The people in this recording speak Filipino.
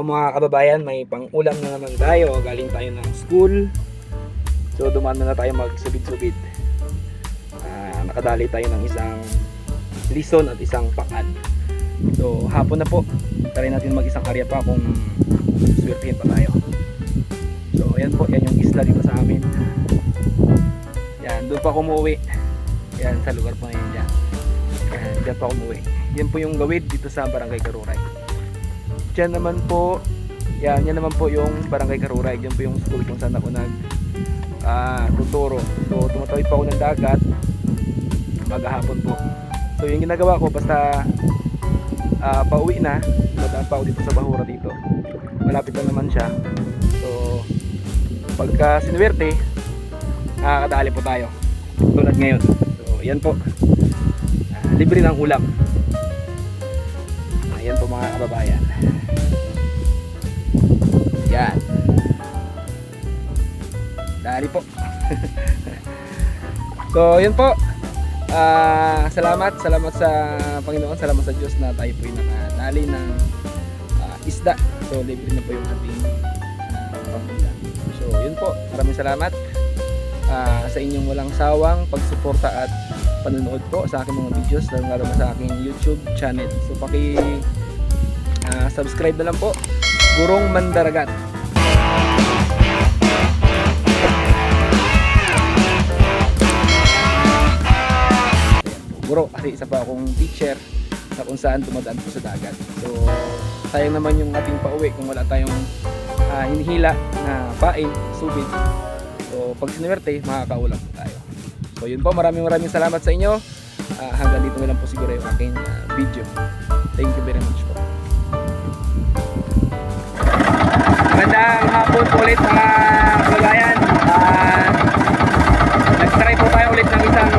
mga kababayan, may pang-ulam na naman tayo. Galing tayo ng school. So dumaan na tayo magsubid-subid. Nakadali tayo ng isang lison at isang pakad. So hapon na po. Try natin mag-isang area pa kung swertihin pa tayo. So ayan po, yan yung isla dito sa amin. Yan, doon pa ako umuwi. Yan, sa lugar po ngayon dyan. Yan, dyan pa ako umuwi. Yan po yung gawid dito sa Barangay Karuray. Diyan naman po, yan naman po yung Barangay Karuray. Diyan po yung school kung saan ako tuturo. So tumatawid pa ako ng dagat maghapon po. So yung ginagawa ko, basta pauwi na, madaan pa ako dito sa Bahura dito. Malapit lang naman siya. So pagka sinuwerte, nakakadali po tayo. Tulad ngayon. So yan po. Libre ng ulam. Ayan po mga kababayan. Yan. Dali po. So yun po. Salamat sa Panginoon, salamat sa Diyos na tayo po yung nakadali ng isda. So libre na po yung ating pangulam. So yun po, maraming salamat sa inyong walang sawang pagsuporta at panonood po sa aking mga videos, lalo na sa aking YouTube channel. So subscribe na lang po, Gurong Mandaragat. Guro, kasi isa pa akong teacher na kung saan tumadaan po sa dagat. So sayang naman yung ating pauwi kung wala tayong hinihila na pain, subid. So pag sinuwerte, makakaulam po tayo. So yun po, maraming salamat sa inyo. Hanggang dito na lang po siguro yung aking video. Thank you very much po. Magandang hapon po ulit mga kababayan. Nag-try po tayo ulit ng isang